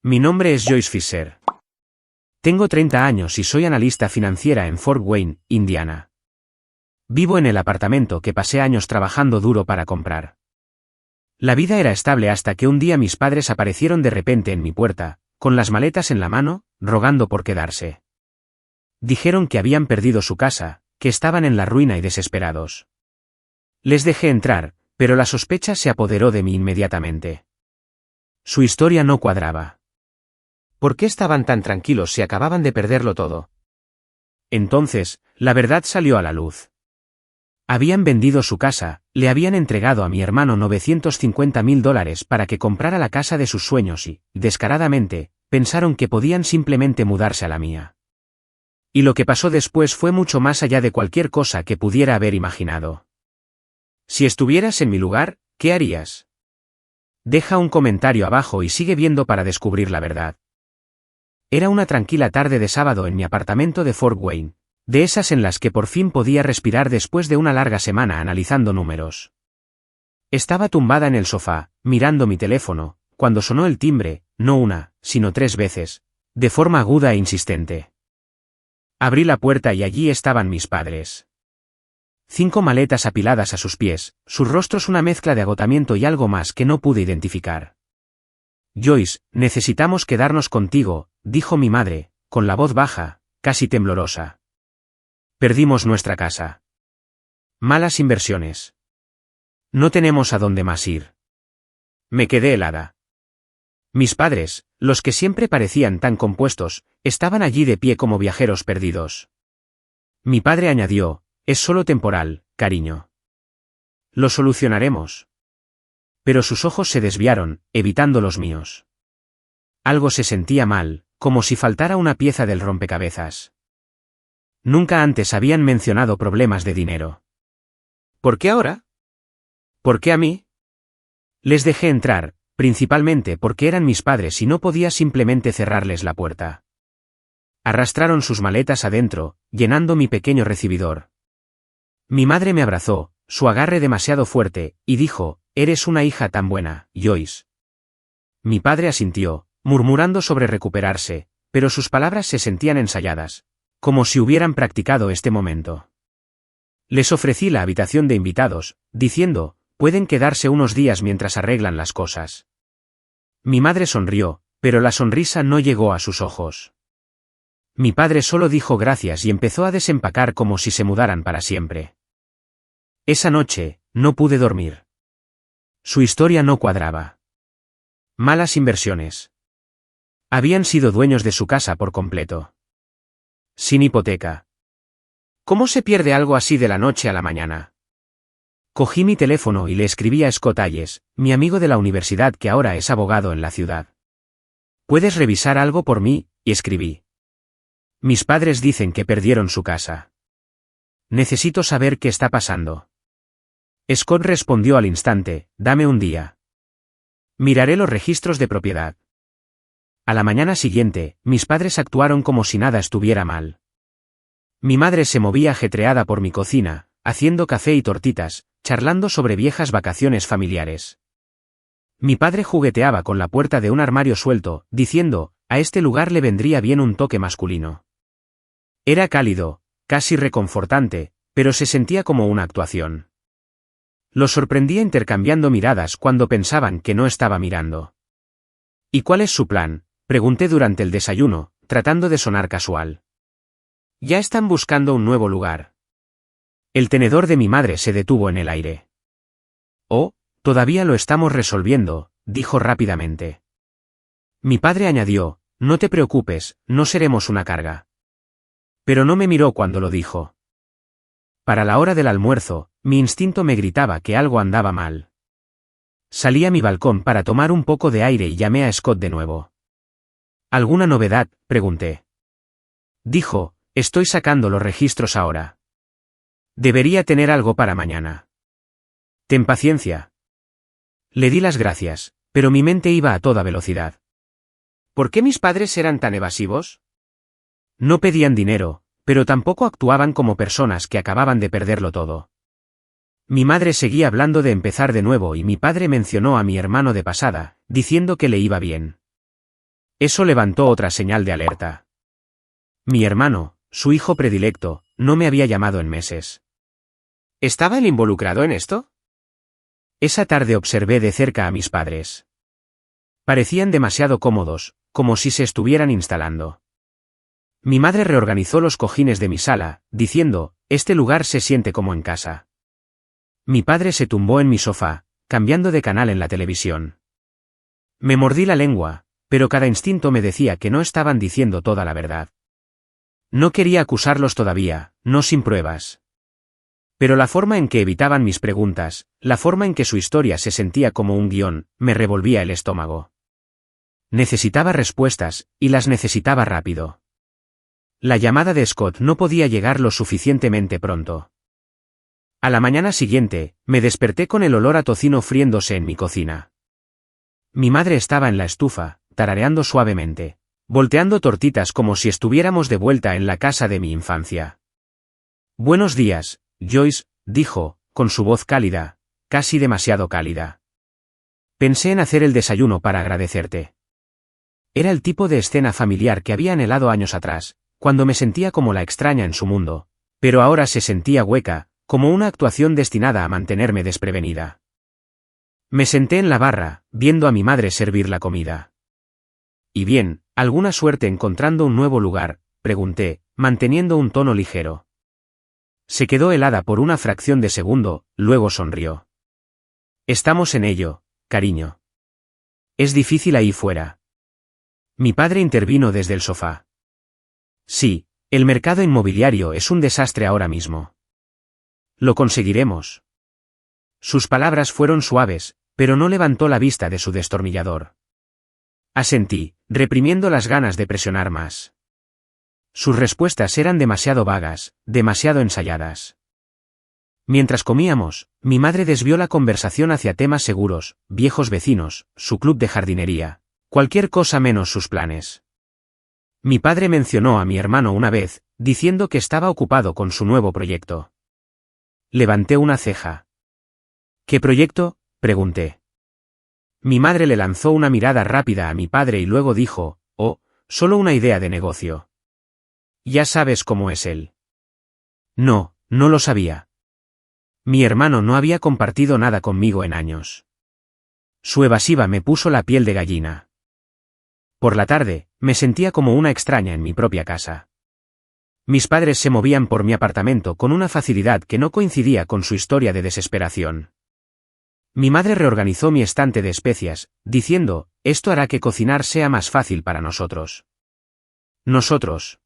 Mi nombre es Joyce Fisher. Tengo 30 años y soy analista financiera en Fort Wayne, Indiana. Vivo en el apartamento que pasé años trabajando duro para comprar. La vida era estable hasta que un día mis padres aparecieron de repente en mi puerta, con las maletas en la mano, rogando por quedarse. Dijeron que habían perdido su casa, que estaban en la ruina y desesperados. Les dejé entrar, pero la sospecha se apoderó de mí inmediatamente. Su historia no cuadraba. ¿Por qué estaban tan tranquilos si acababan de perderlo todo? Entonces, la verdad salió a la luz. Habían vendido su casa, le habían entregado a mi hermano $950,000 para que comprara la casa de sus sueños y, descaradamente, pensaron que podían simplemente mudarse a la mía. Y lo que pasó después fue mucho más allá de cualquier cosa que pudiera haber imaginado. Si estuvieras en mi lugar, ¿qué harías? Deja un comentario abajo y sigue viendo para descubrir la verdad. Era una tranquila tarde de sábado en mi apartamento de Fort Wayne, de esas en las que por fin podía respirar después de una larga semana analizando números. Estaba tumbada en el sofá, mirando mi teléfono, cuando sonó el timbre, no una, sino 3 veces, de forma aguda e insistente. Abrí la puerta y allí estaban mis padres. 5 maletas apiladas a sus pies, sus rostros una mezcla de agotamiento y algo más que no pude identificar. Joyce, necesitamos quedarnos contigo, dijo mi madre, con la voz baja, casi temblorosa. Perdimos nuestra casa. Malas inversiones. No tenemos a dónde más ir. Me quedé helada. Mis padres, los que siempre parecían tan compuestos, estaban allí de pie como viajeros perdidos. Mi padre añadió, es solo temporal, cariño. Lo solucionaremos. Pero sus ojos se desviaron, evitando los míos. Algo se sentía mal, como si faltara una pieza del rompecabezas. Nunca antes habían mencionado problemas de dinero. ¿Por qué ahora? ¿Por qué a mí? Les dejé entrar, principalmente porque eran mis padres y no podía simplemente cerrarles la puerta. Arrastraron sus maletas adentro, llenando mi pequeño recibidor. Mi madre me abrazó, su agarre demasiado fuerte, y dijo, «Eres una hija tan buena, Joyce». Mi padre asintió, murmurando sobre recuperarse, pero sus palabras se sentían ensayadas, como si hubieran practicado este momento. Les ofrecí la habitación de invitados, diciendo, «Pueden quedarse unos días mientras arreglan las cosas». Mi madre sonrió, pero la sonrisa no llegó a sus ojos. Mi padre solo dijo gracias y empezó a desempacar como si se mudaran para siempre. Esa noche, no pude dormir. Su historia no cuadraba. Malas inversiones. Habían sido dueños de su casa por completo. Sin hipoteca. ¿Cómo se pierde algo así de la noche a la mañana? Cogí mi teléfono y le escribí a Scott Hayes, mi amigo de la universidad que ahora es abogado en la ciudad. ¿Puedes revisar algo por mí? Y escribí. Mis padres dicen que perdieron su casa. Necesito saber qué está pasando. Scott respondió al instante, dame un día. Miraré los registros de propiedad. A la mañana siguiente, mis padres actuaron como si nada estuviera mal. Mi madre se movía ajetreada por mi cocina, haciendo café y tortitas, charlando sobre viejas vacaciones familiares. Mi padre jugueteaba con la puerta de un armario suelto, diciendo, a este lugar le vendría bien un toque masculino. Era cálido, casi reconfortante, pero se sentía como una actuación. Los sorprendía intercambiando miradas cuando pensaban que no estaba mirando. ¿Y cuál es su plan?, pregunté durante el desayuno, tratando de sonar casual. Ya están buscando un nuevo lugar. El tenedor de mi madre se detuvo en el aire. Oh, todavía lo estamos resolviendo, dijo rápidamente. Mi padre añadió, no te preocupes, no seremos una carga. Pero no me miró cuando lo dijo. Para la hora del almuerzo, mi instinto me gritaba que algo andaba mal. Salí a mi balcón para tomar un poco de aire y llamé a Scott de nuevo. ¿Alguna novedad?, pregunté. Dijo, estoy sacando los registros ahora. Debería tener algo para mañana. Ten paciencia. Le di las gracias, pero mi mente iba a toda velocidad. ¿Por qué mis padres eran tan evasivos? No pedían dinero, pero tampoco actuaban como personas que acababan de perderlo todo. Mi madre seguía hablando de empezar de nuevo y mi padre mencionó a mi hermano de pasada, diciendo que le iba bien. Eso levantó otra señal de alerta. Mi hermano, su hijo predilecto, no me había llamado en meses. ¿Estaba él involucrado en esto? Esa tarde observé de cerca a mis padres. Parecían demasiado cómodos, como si se estuvieran instalando. Mi madre reorganizó los cojines de mi sala, diciendo, este lugar se siente como en casa. Mi padre se tumbó en mi sofá, cambiando de canal en la televisión. Me mordí la lengua, pero cada instinto me decía que no estaban diciendo toda la verdad. No quería acusarlos todavía, no sin pruebas. Pero la forma en que evitaban mis preguntas, la forma en que su historia se sentía como un guión, me revolvía el estómago. Necesitaba respuestas, y las necesitaba rápido. La llamada de Scott no podía llegar lo suficientemente pronto. A la mañana siguiente, me desperté con el olor a tocino friéndose en mi cocina. Mi madre estaba en la estufa, tarareando suavemente, volteando tortitas como si estuviéramos de vuelta en la casa de mi infancia. Buenos días, Joyce, dijo, con su voz cálida, casi demasiado cálida. Pensé en hacer el desayuno para agradecerte. Era el tipo de escena familiar que había anhelado años atrás, cuando me sentía como la extraña en su mundo, pero ahora se sentía hueca, como una actuación destinada a mantenerme desprevenida. Me senté en la barra, viendo a mi madre servir la comida. ¿Y bien, alguna suerte encontrando un nuevo lugar?, pregunté, manteniendo un tono ligero. Se quedó helada por una fracción de segundo, luego sonrió. Estamos en ello, cariño. Es difícil ahí fuera. Mi padre intervino desde el sofá. Sí, el mercado inmobiliario es un desastre ahora mismo. Lo conseguiremos. Sus palabras fueron suaves, pero no levantó la vista de su destornillador. Asentí, reprimiendo las ganas de presionar más. Sus respuestas eran demasiado vagas, demasiado ensayadas. Mientras comíamos, mi madre desvió la conversación hacia temas seguros, viejos vecinos, su club de jardinería, cualquier cosa menos sus planes. Mi padre mencionó a mi hermano una vez, diciendo que estaba ocupado con su nuevo proyecto. Levanté una ceja. ¿Qué proyecto?, pregunté. Mi madre le lanzó una mirada rápida a mi padre y luego dijo, oh, solo una idea de negocio. Ya sabes cómo es él. No, no lo sabía. Mi hermano no había compartido nada conmigo en años. Su evasiva me puso la piel de gallina. Por la tarde, me sentía como una extraña en mi propia casa. Mis padres se movían por mi apartamento con una facilidad que no coincidía con su historia de desesperación. Mi madre reorganizó mi estante de especias, diciendo, esto hará que cocinar sea más fácil para nosotros. Nosotros.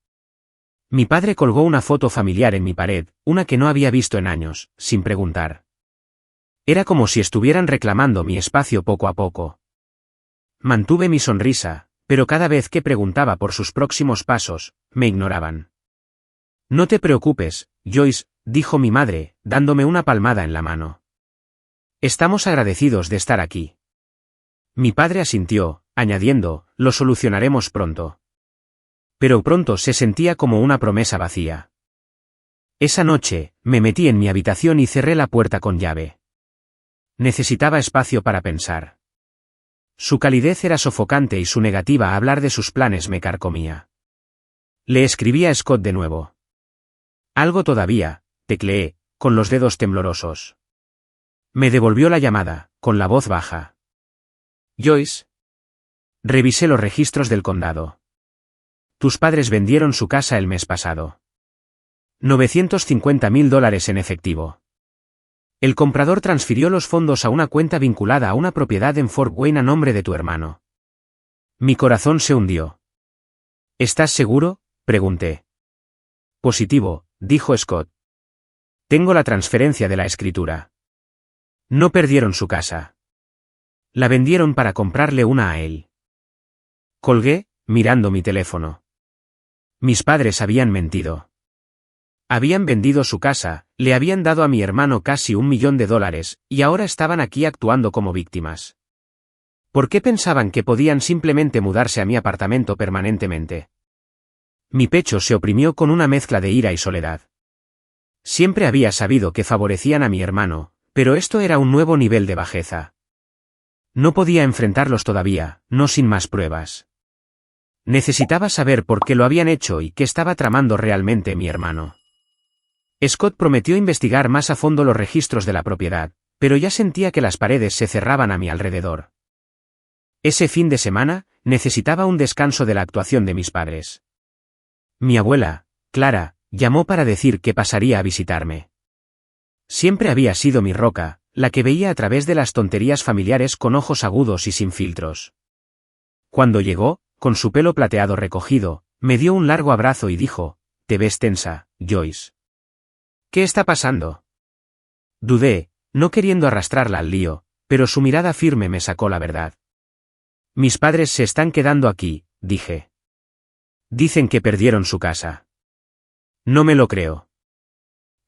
Mi padre colgó una foto familiar en mi pared, una que no había visto en años, sin preguntar. Era como si estuvieran reclamando mi espacio poco a poco. Mantuve mi sonrisa, pero cada vez que preguntaba por sus próximos pasos, me ignoraban. No te preocupes, Joyce, dijo mi madre, dándome una palmada en la mano. Estamos agradecidos de estar aquí. Mi padre asintió, añadiendo, lo solucionaremos pronto. Pero pronto se sentía como una promesa vacía. Esa noche, me metí en mi habitación y cerré la puerta con llave. Necesitaba espacio para pensar. Su calidez era sofocante y su negativa a hablar de sus planes me carcomía. Le escribí a Scott de nuevo. Algo todavía, tecleé, con los dedos temblorosos. Me devolvió la llamada, con la voz baja. Joyce. Revisé los registros del condado. Tus padres vendieron su casa el mes pasado. $950,000 en efectivo. El comprador transfirió los fondos a una cuenta vinculada a una propiedad en Fort Wayne a nombre de tu hermano. Mi corazón se hundió. ¿Estás seguro?, pregunté. Positivo, dijo Scott. Tengo la transferencia de la escritura. No perdieron su casa. La vendieron para comprarle una a él. Colgué, mirando mi teléfono. Mis padres habían mentido. Habían vendido su casa, le habían dado a mi hermano casi $1 millón, y ahora estaban aquí actuando como víctimas. ¿Por qué pensaban que podían simplemente mudarse a mi apartamento permanentemente? Mi pecho se oprimió con una mezcla de ira y soledad. Siempre había sabido que favorecían a mi hermano, pero esto era un nuevo nivel de bajeza. No podía enfrentarlos todavía, no sin más pruebas. Necesitaba saber por qué lo habían hecho y qué estaba tramando realmente mi hermano. Scott prometió investigar más a fondo los registros de la propiedad, pero ya sentía que las paredes se cerraban a mi alrededor. Ese fin de semana, necesitaba un descanso de la actuación de mis padres. Mi abuela, Clara, llamó para decir que pasaría a visitarme. Siempre había sido mi roca, la que veía a través de las tonterías familiares con ojos agudos y sin filtros. Cuando llegó, con su pelo plateado recogido, me dio un largo abrazo y dijo: «Te ves tensa, Joyce. ¿Qué está pasando?». Dudé, no queriendo arrastrarla al lío, pero su mirada firme me sacó la verdad. «Mis padres se están quedando aquí», dije. «Dicen que perdieron su casa». «No me lo creo».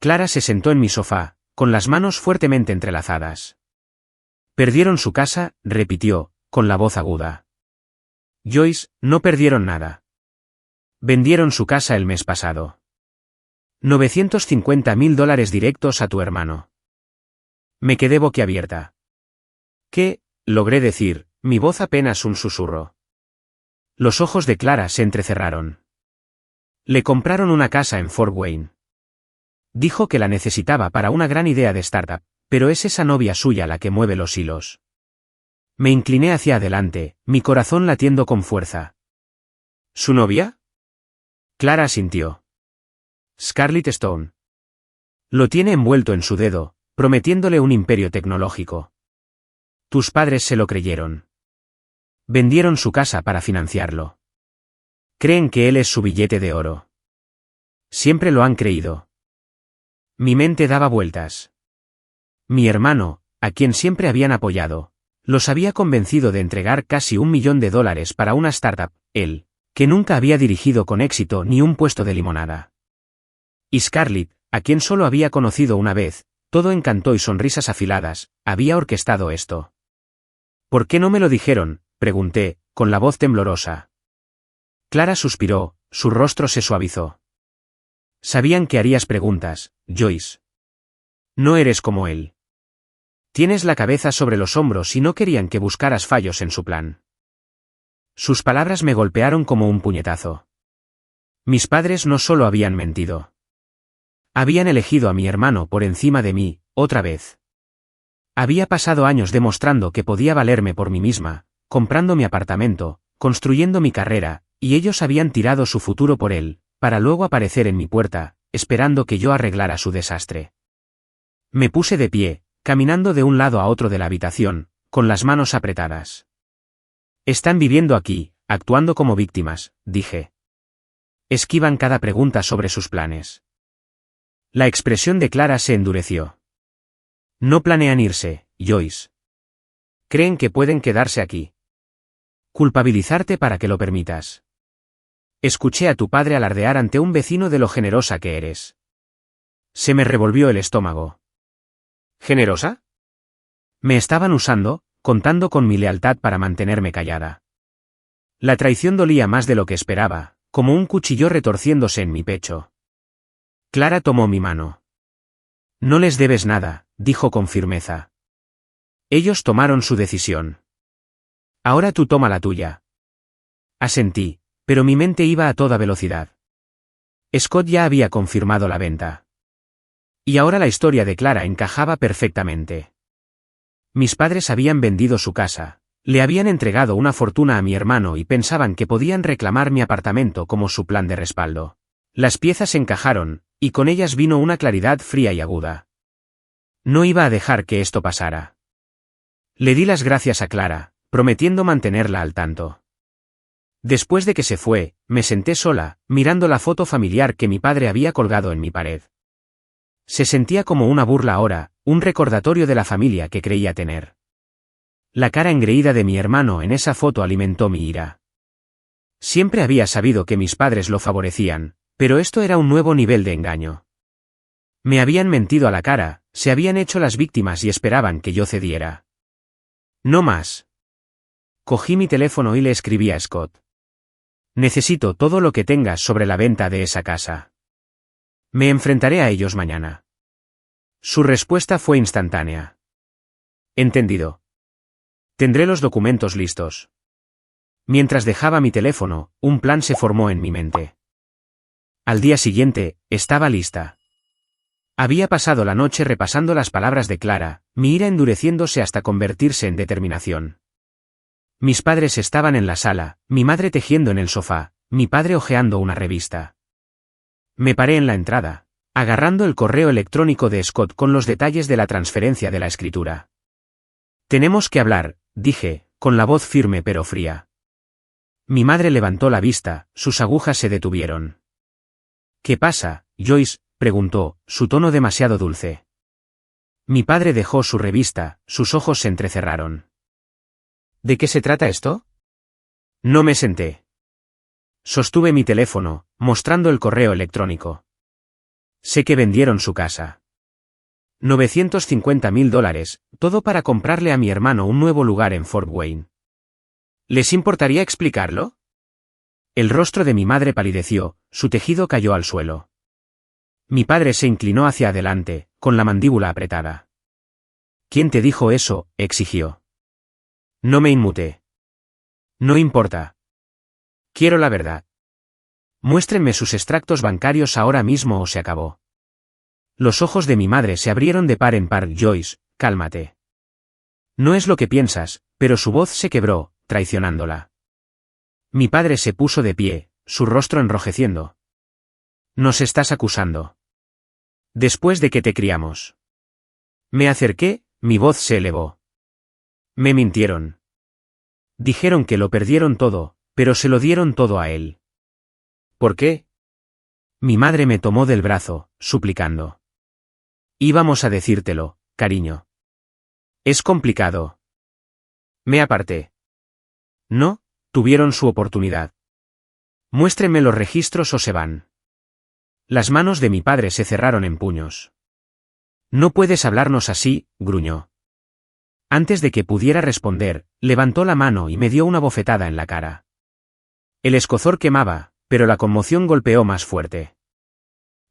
Clara se sentó en mi sofá, con las manos fuertemente entrelazadas. «Perdieron su casa», repitió, con la voz aguda. «Joyce, no perdieron nada. Vendieron su casa el mes pasado. $950.000 directos a tu hermano». Me quedé boquiabierta. «¿Qué?», logré decir, mi voz apenas un susurro. Los ojos de Clara se entrecerraron. «Le compraron una casa en Fort Wayne. Dijo que la necesitaba para una gran idea de startup, pero es esa novia suya la que mueve los hilos». Me incliné hacia adelante, mi corazón latiendo con fuerza. «¿Su novia?». Clara asintió. «Scarlett Stone. Lo tiene envuelto en su dedo, prometiéndole un imperio tecnológico. Tus padres se lo creyeron. Vendieron su casa para financiarlo. Creen que él es su billete de oro. Siempre lo han creído». Mi mente daba vueltas. Mi hermano, a quien siempre habían apoyado, los había convencido de entregar casi $1 millón para una startup, él, que nunca había dirigido con éxito ni un puesto de limonada. Y Scarlett, a quien solo había conocido una vez, todo encanto y sonrisas afiladas, había orquestado esto. «¿Por qué no me lo dijeron?», pregunté, con la voz temblorosa. Clara suspiró, su rostro se suavizó. «Sabían que harías preguntas, Joyce. No eres como él. Tienes la cabeza sobre los hombros y no querían que buscaras fallos en su plan». Sus palabras me golpearon como un puñetazo. Mis padres no solo habían mentido. Habían elegido a mi hermano por encima de mí, otra vez. Había pasado años demostrando que podía valerme por mí misma, comprando mi apartamento, construyendo mi carrera, y ellos habían tirado su futuro por él, para luego aparecer en mi puerta, esperando que yo arreglara su desastre. Me puse de pie, caminando de un lado a otro de la habitación, con las manos apretadas. «Están viviendo aquí, actuando como víctimas», dije. «Esquivan cada pregunta sobre sus planes». La expresión de Clara se endureció. «No planean irse, Joyce. Creen que pueden quedarse aquí. Culpabilizarte para que lo permitas. Escuché a tu padre alardear ante un vecino de lo generosa que eres». Se me revolvió el estómago. «¿Generosa?». Me estaban usando, contando con mi lealtad para mantenerme callada. La traición dolía más de lo que esperaba, como un cuchillo retorciéndose en mi pecho. Clara tomó mi mano. «No les debes nada», dijo con firmeza. «Ellos tomaron su decisión. Ahora tú toma la tuya». Asentí, pero mi mente iba a toda velocidad. Scott ya había confirmado la venta. Y ahora la historia de Clara encajaba perfectamente. Mis padres habían vendido su casa, le habían entregado una fortuna a mi hermano y pensaban que podían reclamar mi apartamento como su plan de respaldo. Las piezas encajaron, y con ellas vino una claridad fría y aguda. No iba a dejar que esto pasara. Le di las gracias a Clara, prometiendo mantenerla al tanto. Después de que se fue, me senté sola, mirando la foto familiar que mi padre había colgado en mi pared. Se sentía como una burla ahora, un recordatorio de la familia que creía tener. La cara engreída de mi hermano en esa foto alimentó mi ira. Siempre había sabido que mis padres lo favorecían, pero esto era un nuevo nivel de engaño. Me habían mentido a la cara, se habían hecho las víctimas y esperaban que yo cediera. No más. Cogí mi teléfono y le escribí a Scott. «Necesito todo lo que tengas sobre la venta de esa casa. Me enfrentaré a ellos mañana». Su respuesta fue instantánea. «Entendido. Tendré los documentos listos». Mientras dejaba mi teléfono, un plan se formó en mi mente. Al día siguiente, estaba lista. Había pasado la noche repasando las palabras de Clara, mi ira endureciéndose hasta convertirse en determinación. Mis padres estaban en la sala, mi madre tejiendo en el sofá, mi padre hojeando una revista. Me paré en la entrada, agarrando el correo electrónico de Scott con los detalles de la transferencia de la escritura. Tenemos que hablar, dije, con la voz firme pero fría. Mi madre levantó la vista, sus agujas se detuvieron. ¿Qué pasa, Joyce?, preguntó, su tono demasiado dulce. Mi padre dejó su revista, sus ojos se entrecerraron. ¿De qué se trata esto? No me senté. Sostuve mi teléfono, mostrando el correo electrónico. Sé que vendieron su casa. $950.000, todo para comprarle a mi hermano un nuevo lugar en Fort Wayne. ¿Les importaría explicarlo? El rostro de mi madre palideció, su tejido cayó al suelo. Mi padre se inclinó hacia adelante, con la mandíbula apretada. ¿Quién te dijo eso?, exigió. No me inmuté. No importa. Quiero la verdad. Muéstrenme sus extractos bancarios ahora mismo o se acabó. Los ojos de mi madre se abrieron de par en par. Joyce, cálmate. No es lo que piensas, pero su voz se quebró, traicionándola. Mi padre se puso de pie, su rostro enrojeciendo. Nos estás acusando. Después de que te criamos. Me acerqué, mi voz se elevó. Me mintieron. Dijeron que lo perdieron todo, pero se lo dieron todo a él. ¿Por qué? Mi madre me tomó del brazo, suplicando. Íbamos a decírtelo, cariño. Es complicado. Me aparté. No, tuvieron su oportunidad. Muéstrenme los registros o se van. Las manos de mi padre se cerraron en puños. No puedes hablarnos así, gruñó. Antes de que pudiera responder, levantó la mano y me dio una bofetada en la cara. El escozor quemaba, pero la conmoción golpeó más fuerte.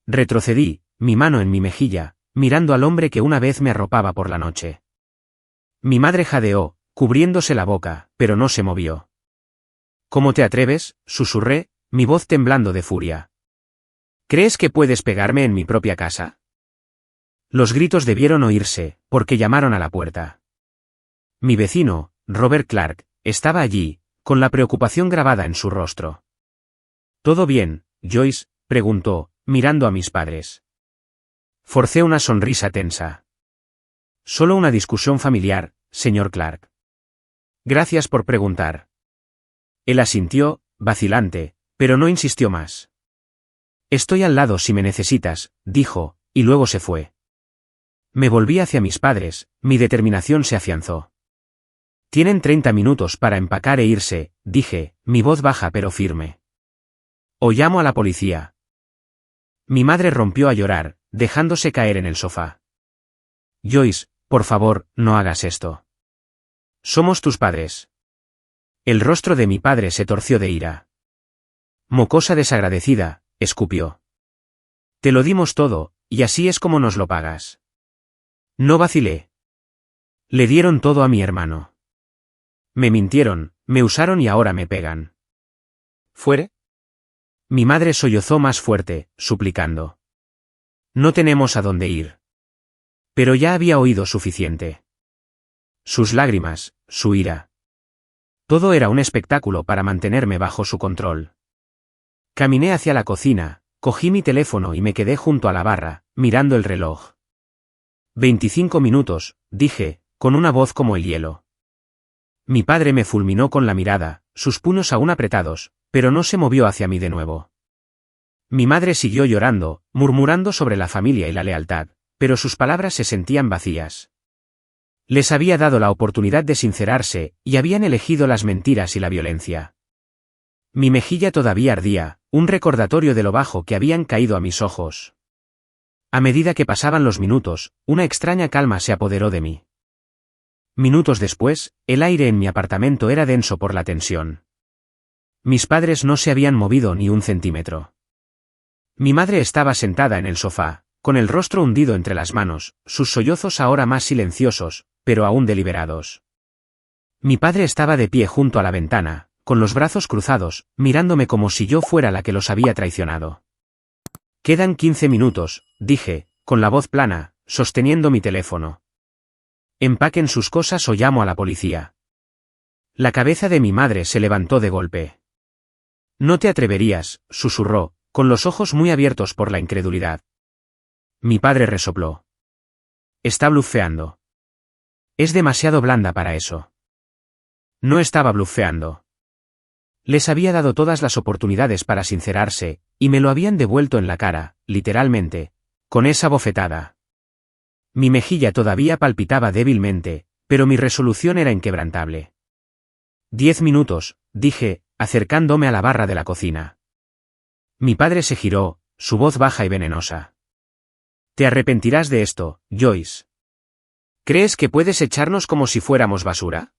Retrocedí, mi mano en mi mejilla, mirando al hombre que una vez me arropaba por la noche. Mi madre jadeó, cubriéndose la boca, pero no se movió. ¿Cómo te atreves?, susurré, mi voz temblando de furia. ¿Crees que puedes pegarme en mi propia casa? Los gritos debieron oírse, porque llamaron a la puerta. Mi vecino, Robert Clark, estaba allí, con la preocupación grabada en su rostro. ¿Todo bien, Joyce?, preguntó, mirando a mis padres. Forcé una sonrisa tensa. Solo una discusión familiar, señor Clark. Gracias por preguntar. Él asintió, vacilante, pero no insistió más. Estoy al lado si me necesitas, dijo, y luego se fue. Me volví hacia mis padres, mi determinación se afianzó. Tienen 30 minutos para empacar e irse, dije, mi voz baja pero firme. O llamo a la policía. Mi madre rompió a llorar, dejándose caer en el sofá. Joyce, por favor, no hagas esto. Somos tus padres. El rostro de mi padre se torció de ira. Mocosa desagradecida, escupió. Te lo dimos todo, y así es como nos lo pagas. No vacilé. Le dieron todo a mi hermano. Me mintieron, me usaron y ahora me pegan. ¿Fuere? Mi madre sollozó más fuerte, suplicando. No tenemos a dónde ir. Pero ya había oído suficiente. Sus lágrimas, su ira. Todo era un espectáculo para mantenerme bajo su control. Caminé hacia la cocina, cogí mi teléfono y me quedé junto a la barra, mirando el reloj. 25 minutos, dije, con una voz como el hielo. Mi padre me fulminó con la mirada, sus puños aún apretados, pero no se movió hacia mí de nuevo. Mi madre siguió llorando, murmurando sobre la familia y la lealtad, pero sus palabras se sentían vacías. Les había dado la oportunidad de sincerarse, y habían elegido las mentiras y la violencia. Mi mejilla todavía ardía, un recordatorio de lo bajo que habían caído a mis ojos. A medida que pasaban los minutos, una extraña calma se apoderó de mí. Minutos después, el aire en mi apartamento era denso por la tensión. Mis padres no se habían movido ni un centímetro. Mi madre estaba sentada en el sofá, con el rostro hundido entre las manos, sus sollozos ahora más silenciosos, pero aún deliberados. Mi padre estaba de pie junto a la ventana, con los brazos cruzados, mirándome como si yo fuera la que los había traicionado. Quedan 15 minutos, dije, con la voz plana, sosteniendo mi teléfono. Empaquen sus cosas o llamo a la policía. La cabeza de mi madre se levantó de golpe. No te atreverías, susurró, con los ojos muy abiertos por la incredulidad. Mi padre resopló. Está blufeando. Es demasiado blanda para eso. No estaba blufeando. Les había dado todas las oportunidades para sincerarse, y me lo habían devuelto en la cara, literalmente, con esa bofetada. Mi mejilla todavía palpitaba débilmente, pero mi resolución era inquebrantable. 10 minutos, dije, acercándome a la barra de la cocina. Mi padre se giró, su voz baja y venenosa. Te arrepentirás de esto, Joyce. ¿Crees que puedes echarnos como si fuéramos basura?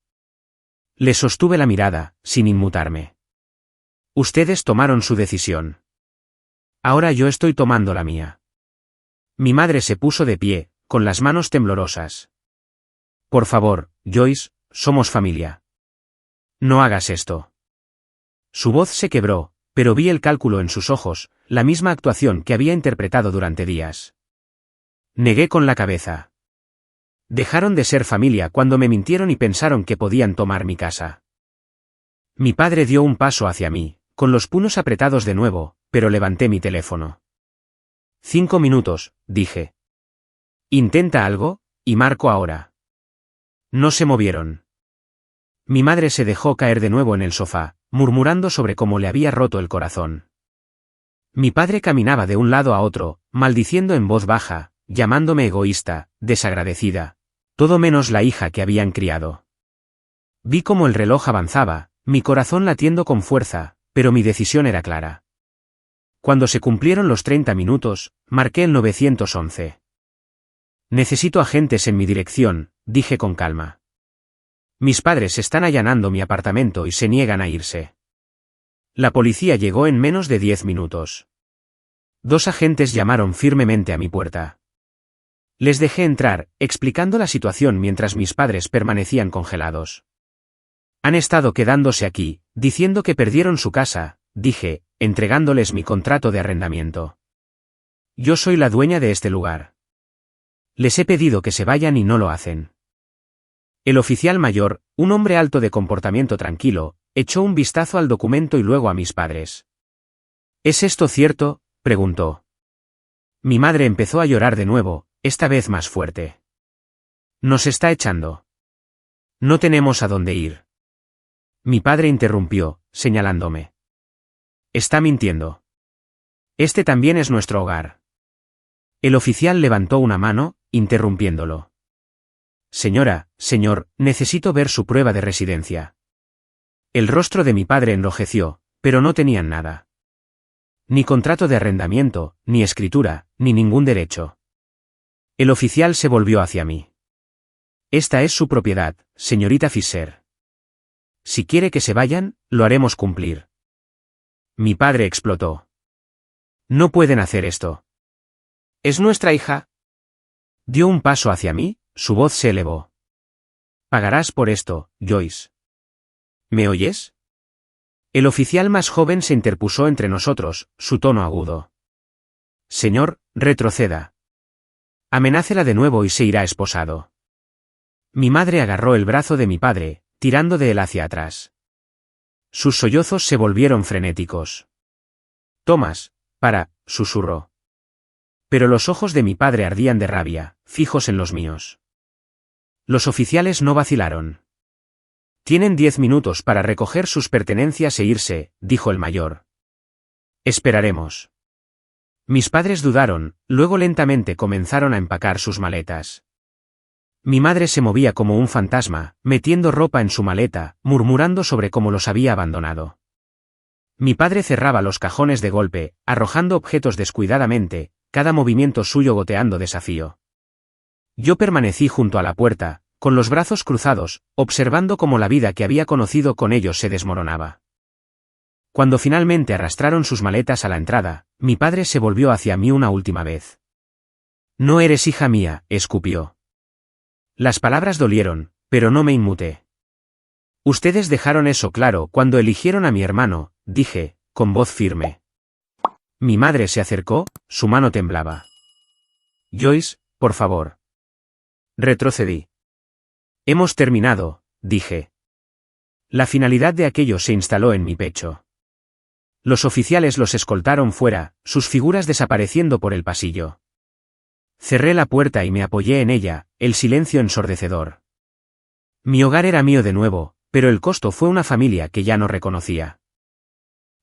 Le sostuve la mirada, sin inmutarme. Ustedes tomaron su decisión. Ahora yo estoy tomando la mía. Mi madre se puso de pie, con las manos temblorosas. Por favor, Joyce, somos familia. No hagas esto. Su voz se quebró, pero vi el cálculo en sus ojos, la misma actuación que había interpretado durante días. Negué con la cabeza. Dejaron de ser familia cuando me mintieron y pensaron que podían tomar mi casa. Mi padre dio un paso hacia mí, con los puños apretados de nuevo, pero levanté mi teléfono. 5 minutos, dije. Intenta algo, y marco ahora. No se movieron. Mi madre se dejó caer de nuevo en el sofá, murmurando sobre cómo le había roto el corazón. Mi padre caminaba de un lado a otro, maldiciendo en voz baja, llamándome egoísta, desagradecida, todo menos la hija que habían criado. Vi cómo el reloj avanzaba, mi corazón latiendo con fuerza, pero mi decisión era clara. Cuando se cumplieron los 30 minutos, marqué el 911. Necesito agentes en mi dirección, dije con calma. Mis padres están allanando mi apartamento y se niegan a irse. La policía llegó en menos de 10 minutos. 2 agentes llamaron firmemente a mi puerta. Les dejé entrar, explicando la situación mientras mis padres permanecían congelados. Han estado quedándose aquí, diciendo que perdieron su casa, dije, entregándoles mi contrato de arrendamiento. Yo soy la dueña de este lugar. Les he pedido que se vayan y no lo hacen. El oficial mayor, un hombre alto de comportamiento tranquilo, echó un vistazo al documento y luego a mis padres. ¿Es esto cierto?, preguntó. Mi madre empezó a llorar de nuevo, esta vez más fuerte. Nos está echando. No tenemos a dónde ir. Mi padre interrumpió, señalándome. Está mintiendo. Este también es nuestro hogar. El oficial levantó una mano, interrumpiéndolo. Señor, necesito ver su prueba de residencia. El rostro de mi padre enrojeció, pero no tenían nada. Ni contrato de arrendamiento, ni escritura, ni ningún derecho. El oficial se volvió hacia mí. Esta es su propiedad, señorita Fisher. Si quiere que se vayan, lo haremos cumplir. Mi padre explotó. No pueden hacer esto. ¿Es nuestra hija? Dio un paso hacia mí, su voz se elevó. Pagarás por esto, Joyce. ¿Me oyes? El oficial más joven se interpuso entre nosotros, su tono agudo. Señor, retroceda. Amenácela de nuevo y se irá esposado. Mi madre agarró el brazo de mi padre, tirando de él hacia atrás. Sus sollozos se volvieron frenéticos. Tomás, susurró. Pero los ojos de mi padre ardían de rabia, fijos en los míos. Los oficiales no vacilaron. Tienen 10 minutos para recoger sus pertenencias e irse, dijo el mayor. Esperaremos. Mis padres dudaron, luego lentamente comenzaron a empacar sus maletas. Mi madre se movía como un fantasma, metiendo ropa en su maleta, murmurando sobre cómo los había abandonado. Mi padre cerraba los cajones de golpe, arrojando objetos descuidadamente, cada movimiento suyo goteando desafío. Yo permanecí junto a la puerta, con los brazos cruzados, observando cómo la vida que había conocido con ellos se desmoronaba. Cuando finalmente arrastraron sus maletas a la entrada, mi padre se volvió hacia mí una última vez. No eres hija mía, escupió. Las palabras dolieron, pero no me inmuté. Ustedes dejaron eso claro cuando eligieron a mi hermano, dije, con voz firme. Mi madre se acercó, su mano temblaba. Joyce, por favor. Retrocedí. Hemos terminado, dije. La finalidad de aquello se instaló en mi pecho. Los oficiales los escoltaron fuera, sus figuras desapareciendo por el pasillo. Cerré la puerta y me apoyé en ella, el silencio ensordecedor. Mi hogar era mío de nuevo, pero el costo fue una familia que ya no reconocía.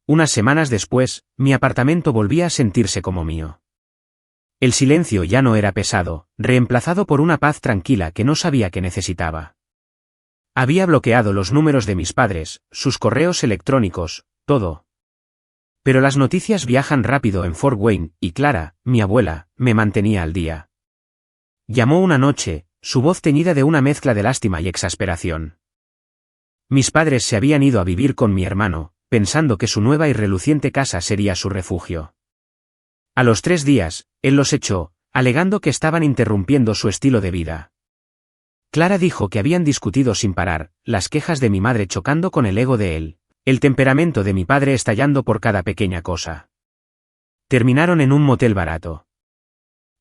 Unas semanas después, mi apartamento volvía a sentirse como mío. El silencio ya no era pesado, reemplazado por una paz tranquila que no sabía que necesitaba. Había bloqueado los números de mis padres, sus correos electrónicos, todo. Pero las noticias viajan rápido en Fort Wayne, y Clara, mi abuela, me mantenía al día. Llamó una noche, su voz teñida de una mezcla de lástima y exasperación. Mis padres se habían ido a vivir con mi hermano, pensando que su nueva y reluciente casa sería su refugio. A los 3 días, él los echó, alegando que estaban interrumpiendo su estilo de vida. Clara dijo que habían discutido sin parar, las quejas de mi madre chocando con el ego de él, el temperamento de mi padre estallando por cada pequeña cosa. Terminaron en un motel barato.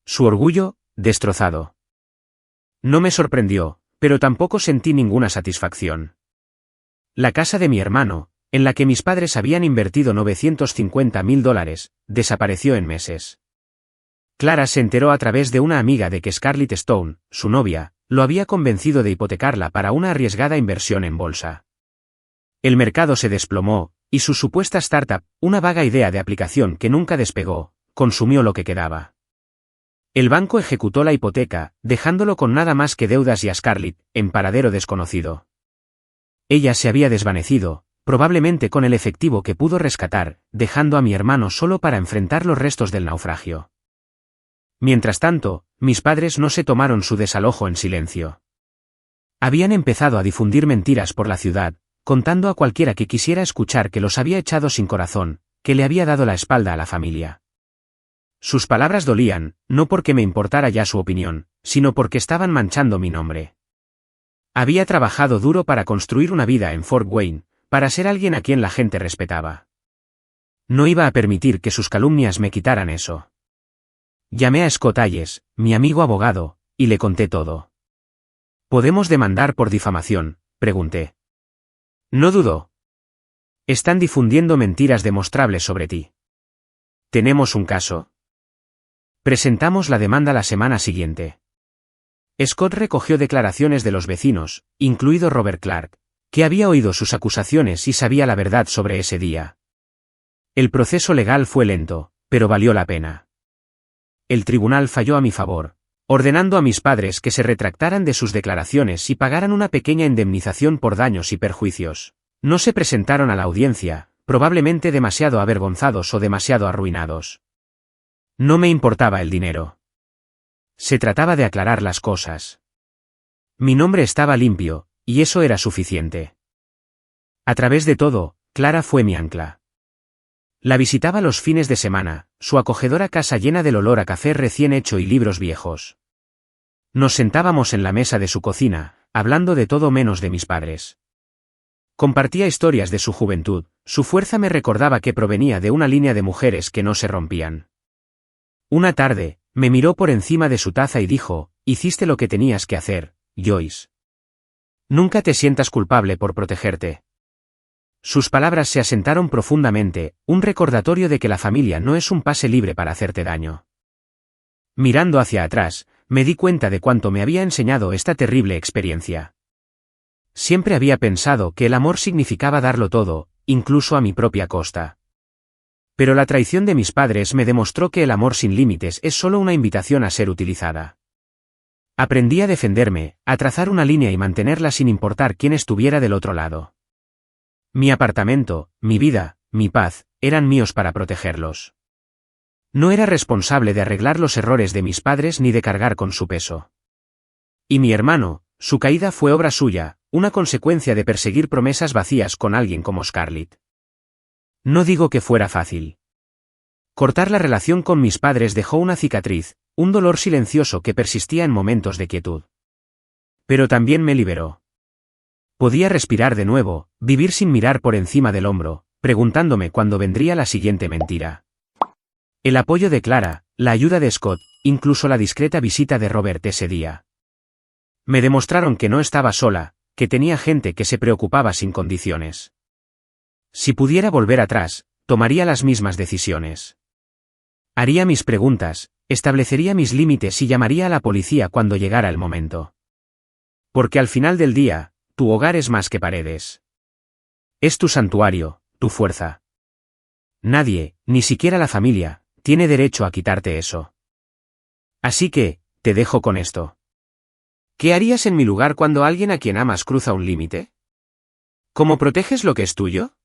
Su orgullo, destrozado. No me sorprendió, pero tampoco sentí ninguna satisfacción. La casa de mi hermano, en la que mis padres habían invertido $950,000, desapareció en meses. Clara se enteró a través de una amiga de que Scarlett Stone, su novia, lo había convencido de hipotecarla para una arriesgada inversión en bolsa. El mercado se desplomó, y su supuesta startup, una vaga idea de aplicación que nunca despegó, consumió lo que quedaba. El banco ejecutó la hipoteca, dejándolo con nada más que deudas y a Scarlett, en paradero desconocido. Ella se había desvanecido, probablemente con el efectivo que pudo rescatar, dejando a mi hermano solo para enfrentar los restos del naufragio. Mientras tanto, mis padres no se tomaron su desalojo en silencio. Habían empezado a difundir mentiras por la ciudad, contando a cualquiera que quisiera escuchar que los había echado sin corazón, que le había dado la espalda a la familia. Sus palabras dolían, no porque me importara ya su opinión, sino porque estaban manchando mi nombre. Había trabajado duro para construir una vida en Fort Wayne, para ser alguien a quien la gente respetaba. No iba a permitir que sus calumnias me quitaran eso. Llamé a Scott Hayes, mi amigo abogado, y le conté todo. ¿Podemos demandar por difamación?, pregunté. No dudó. Están difundiendo mentiras demostrables sobre ti. ¿Tenemos un caso? Presentamos la demanda la semana siguiente. Scott recogió declaraciones de los vecinos, incluido Robert Clark, que había oído sus acusaciones y sabía la verdad sobre ese día. El proceso legal fue lento, pero valió la pena. El tribunal falló a mi favor, ordenando a mis padres que se retractaran de sus declaraciones y pagaran una pequeña indemnización por daños y perjuicios. No se presentaron a la audiencia, probablemente demasiado avergonzados o demasiado arruinados. No me importaba el dinero. Se trataba de aclarar las cosas. Mi nombre estaba limpio, y eso era suficiente. A través de todo, Clara fue mi ancla. La visitaba los fines de semana, su acogedora casa llena del olor a café recién hecho y libros viejos. Nos sentábamos en la mesa de su cocina, hablando de todo menos de mis padres. Compartía historias de su juventud, su fuerza me recordaba que provenía de una línea de mujeres que no se rompían. Una tarde, me miró por encima de su taza y dijo, «Hiciste lo que tenías que hacer, Joyce. Nunca te sientas culpable por protegerte». Sus palabras se asentaron profundamente, un recordatorio de que la familia no es un pase libre para hacerte daño. Mirando hacia atrás, me di cuenta de cuánto me había enseñado esta terrible experiencia. Siempre había pensado que el amor significaba darlo todo, incluso a mi propia costa. Pero la traición de mis padres me demostró que el amor sin límites es solo una invitación a ser utilizada. Aprendí a defenderme, a trazar una línea y mantenerla sin importar quién estuviera del otro lado. Mi apartamento, mi vida, mi paz, eran míos para protegerlos. No era responsable de arreglar los errores de mis padres ni de cargar con su peso. Y mi hermano, su caída fue obra suya, una consecuencia de perseguir promesas vacías con alguien como Scarlett. No digo que fuera fácil. Cortar la relación con mis padres dejó una cicatriz, un dolor silencioso que persistía en momentos de quietud. Pero también me liberó. Podía respirar de nuevo, vivir sin mirar por encima del hombro, preguntándome cuándo vendría la siguiente mentira. El apoyo de Clara, la ayuda de Scott, incluso la discreta visita de Robert ese día. Me demostraron que no estaba sola, que tenía gente que se preocupaba sin condiciones. Si pudiera volver atrás, tomaría las mismas decisiones. Haría mis preguntas, establecería mis límites y llamaría a la policía cuando llegara el momento. Porque al final del día, tu hogar es más que paredes. Es tu santuario, tu fuerza. Nadie, ni siquiera la familia, tiene derecho a quitarte eso. Así que, te dejo con esto. ¿Qué harías en mi lugar cuando alguien a quien amas cruza un límite? ¿Cómo proteges lo que es tuyo?